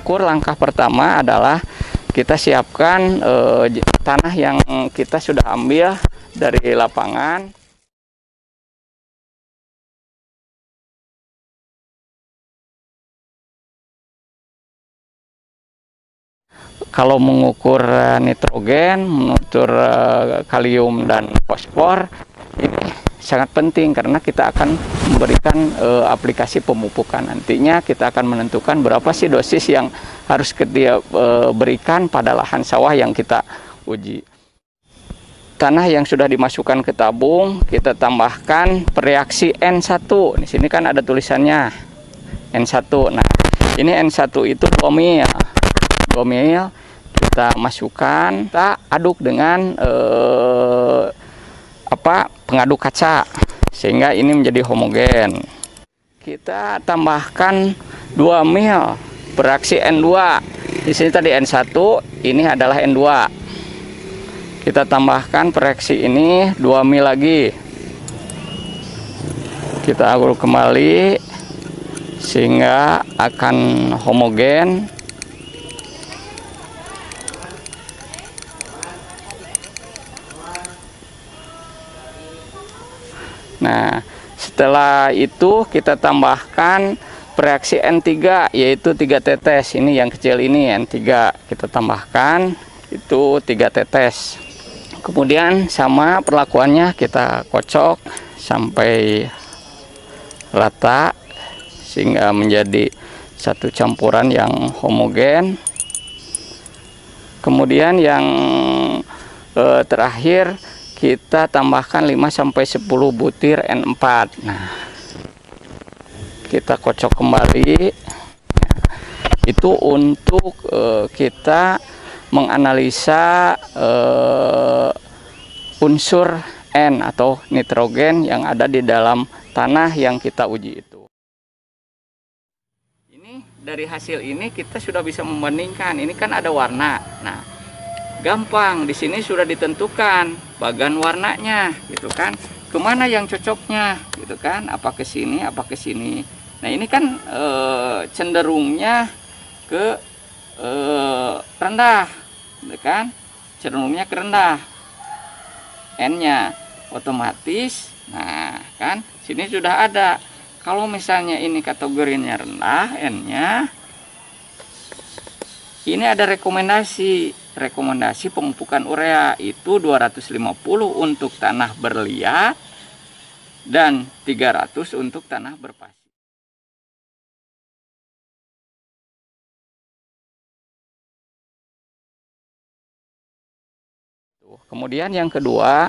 mengukur, langkah pertama adalah kita siapkan tanah yang kita sudah ambil dari lapangan. Kalau mengukur nitrogen, mengukur kalium dan fosfor, ini sangat penting karena kita akan memberikan aplikasi pemupukan. Nantinya kita akan menentukan berapa sih dosis yang harus kita berikan pada lahan sawah yang kita uji. Tanah yang sudah dimasukkan ke tabung, kita tambahkan reaksi N1. Di sini kan ada tulisannya N1. Nah, ini N1 itu 2 mil. 2 mil kita masukkan, kita aduk dengan pengaduk kaca sehingga ini menjadi homogen. Kita tambahkan 2 mil bereaksi N2. Di sini tadi N1, ini adalah N2. Kita tambahkan reaksi ini 2 mil lagi. Kita aduk kembali sehingga akan homogen. Nah, setelah itu kita tambahkan reaksi N3, yaitu 3 tetes. Ini yang kecil ini N3 kita tambahkan, itu 3 tetes. Kemudian sama perlakuannya, kita kocok sampai rata sehingga menjadi satu campuran yang homogen. Kemudian yang terakhir kita tambahkan 5-10 butir N4. Nah, kita kocok kembali. Itu untuk kita menganalisa unsur N atau nitrogen yang ada di dalam tanah yang kita uji itu. Ini dari hasil ini kita sudah bisa membandingkan. Ini kan ada warna. Nah, gampang, di sini sudah ditentukan bagan warnanya, gitu kan? Kemana yang cocoknya, gitu kan? Apa ke sini, apa ke sini? Nah, ini kan cenderungnya ke rendah, gitu kan? Cenderungnya ke rendah, N-nya otomatis. Nah, kan? Sini sudah ada. Kalau misalnya ini kategorinya rendah, N-nya, ini ada rekomendasi pemupukan urea itu 250 untuk tanah berliat dan 300 untuk tanah berpasir. Kemudian yang kedua,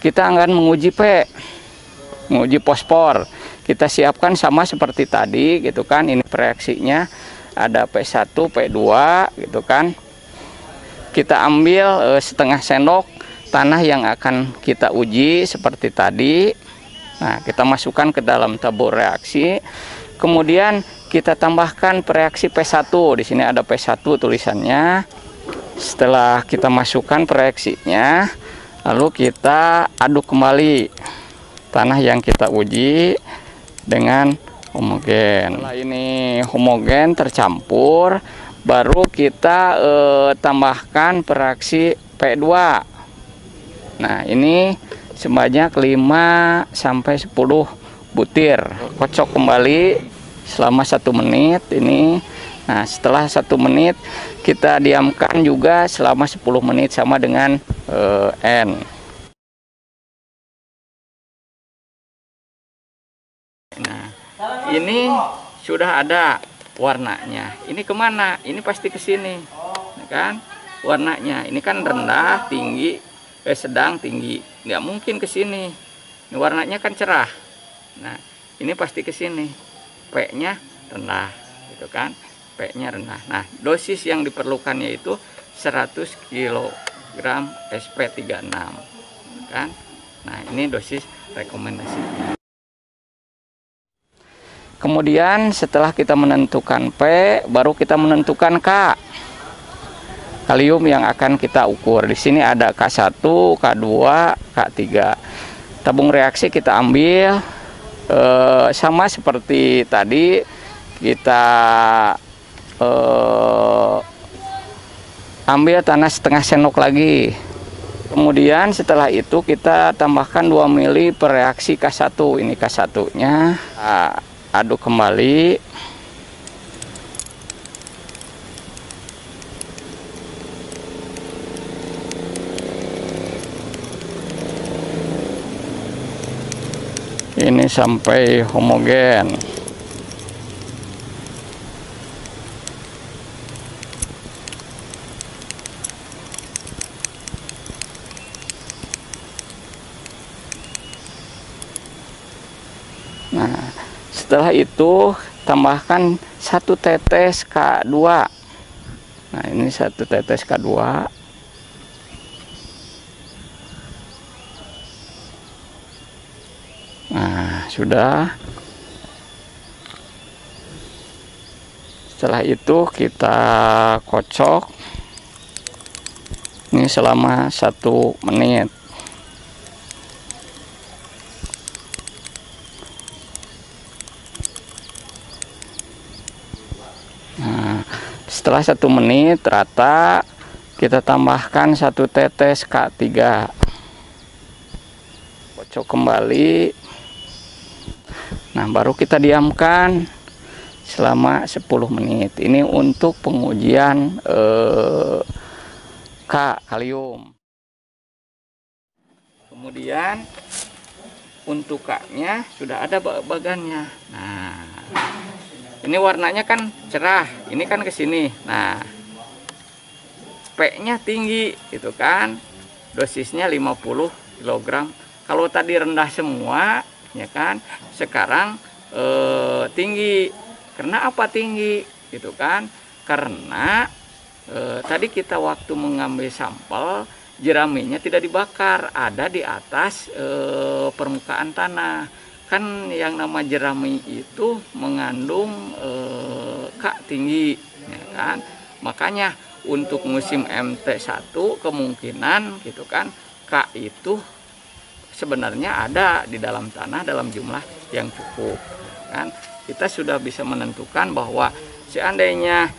kita akan menguji menguji fosfor. Kita siapkan sama seperti tadi, gitu kan? Ini reaksinya ada P1, P2, gitu kan? Kita ambil setengah sendok tanah yang akan kita uji seperti tadi. Nah, kita masukkan ke dalam tabung reaksi. Kemudian kita tambahkan reaksi P1. Di sini ada P1 tulisannya. Setelah kita masukkan reaksinya, lalu kita aduk kembali tanah yang kita uji dengan homogen. Setelah ini homogen tercampur, baru kita tambahkan reaksi P2. Nah, ini sebanyak 5-10 butir. Kocok kembali selama 1 menit ini. Nah, setelah 1 menit kita diamkan juga selama 10 menit sama dengan N. Nah, ini sudah ada warnanya. Ini kemana? Ini pasti ke sini, kan? Warnanya ini kan rendah, tinggi, sedang, tinggi. Nggak mungkin ke sini. Ini warnanya kan cerah. Nah, ini pasti ke sini. P-nya rendah, gitu kan? P-nya rendah. Nah, dosis yang diperlukan yaitu 100 kg SP36, kan? Nah, ini dosis rekomendasinya. Kemudian setelah kita menentukan P, baru kita menentukan K. Kalium yang akan kita ukur. Di sini ada K1, K2, K3. Tabung reaksi kita ambil sama seperti tadi, kita ambil tanah setengah sendok lagi. Kemudian setelah itu kita tambahkan 2 mili per reaksi K1. Ini K1-nya. Aduk kembali. Ini sampai homogen. Nah, setelah itu tambahkan 1 tetes K2. Nah, ini 1 tetes K2. Nah, sudah. Setelah itu kita kocok ini selama 1 menit. Nah, setelah 1 menit rata, kita tambahkan 1 tetes K3. Kocok kembali. Nah, baru kita diamkan selama 10 menit. Ini untuk pengujian kalium. Kemudian untuk K-nya sudah ada bagannya. Nah, ini warnanya kan cerah, ini kan ke sini. Nah, P-nya tinggi gitu kan. Dosisnya 50 kg. Kalau tadi rendah semua, ya kan, sekarang tinggi. Karena apa tinggi gitu kan? Karena tadi kita waktu mengambil sampel, jeraminya tidak dibakar, ada di atas permukaan tanah. Kan yang nama jerami itu mengandung K tinggi, ya kan? Makanya untuk musim MT1 kemungkinan gitu kan, K itu sebenarnya ada di dalam tanah dalam jumlah yang cukup, kan? Kita sudah bisa menentukan bahwa seandainya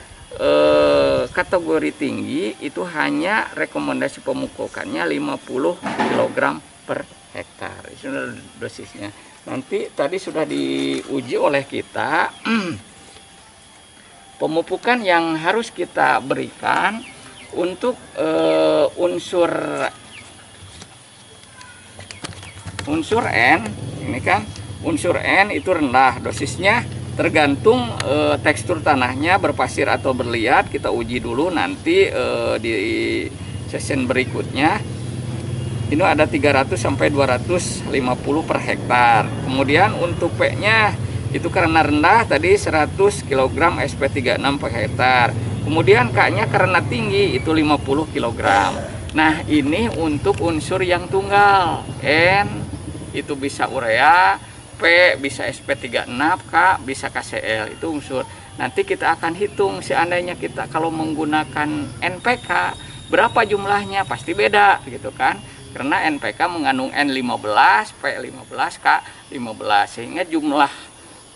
kategori tinggi itu hanya rekomendasi pemupukannya 50 kg per hektar. Itu dosisnya. Nanti tadi sudah diuji oleh kita pemupukan yang harus kita berikan untuk unsur N. Ini kan unsur N itu rendah, dosisnya tergantung tekstur tanahnya berpasir atau berliat. Kita uji dulu nanti di session berikutnya. Ini ada 300 sampai 250 per hektar. Kemudian untuk P-nya itu karena rendah tadi 100 kg SP36 per hektar. Kemudian K-nya karena tinggi itu 50 kg. Nah, ini untuk unsur yang tunggal. N itu bisa urea, P bisa SP36, K bisa KCl, itu unsur. Nanti kita akan hitung seandainya kita kalau menggunakan NPK berapa jumlahnya, pasti beda gitu kan. Karena NPK mengandung N15, P15, K15, sehingga jumlah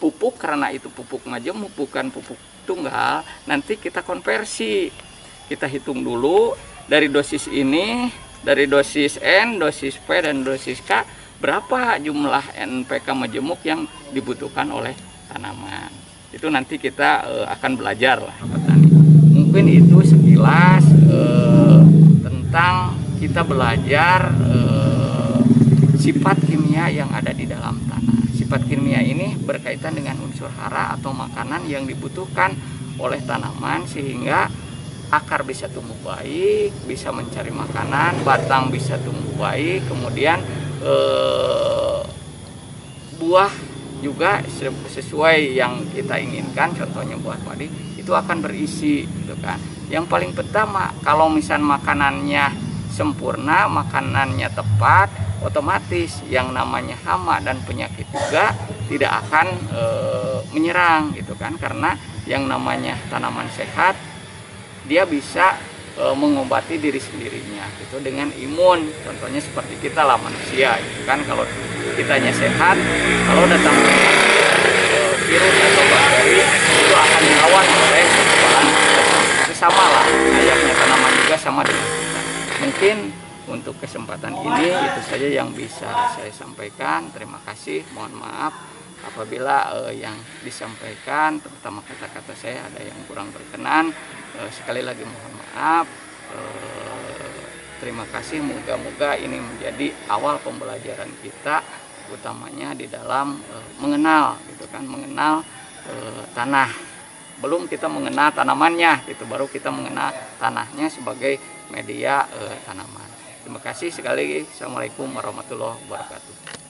pupuk, karena itu pupuk majemuk bukan pupuk tunggal, nanti kita konversi. Kita hitung dulu dari dosis ini, dari dosis N, dosis P dan dosis K, berapa jumlah NPK majemuk yang dibutuhkan oleh tanaman. Itu nanti kita akan belajar lah petani. Mungkin itu sekilas tentang kita belajar sifat kimia yang ada di dalam tanah. Sifat kimia ini berkaitan dengan unsur hara atau makanan yang dibutuhkan oleh tanaman sehingga akar bisa tumbuh baik, bisa mencari makanan, batang bisa tumbuh baik, kemudian buah juga sesuai yang kita inginkan, contohnya buah padi itu akan berisi gitu kan. Yang paling pertama, kalau misal makanannya sempurna, makanannya tepat, otomatis yang namanya hama dan penyakit juga tidak akan menyerang gitu kan. Karena yang namanya tanaman sehat dia bisa mengobati diri sendirinya gitu dengan imun. Contohnya seperti kita lah manusia gitu kan, kalau kitanya sehat, kalau datang virus atau bakteri itu akan dilawan oleh sama lah, layaknya tanaman juga sama dengan kita. Mungkin untuk kesempatan ini itu saja yang bisa saya sampaikan. Terima kasih, mohon maaf apabila yang disampaikan terutama kata-kata saya ada yang kurang berkenan. Sekali lagi mohon maaf. Terima kasih, moga-moga ini menjadi awal pembelajaran kita, utamanya di dalam mengenal gitu kan, mengenal tanah. Belum kita mengenal tanamannya gitu, baru kita mengenal tanahnya sebagai media tanaman. Terima kasih sekali lagi. Assalamualaikum warahmatullahi wabarakatuh.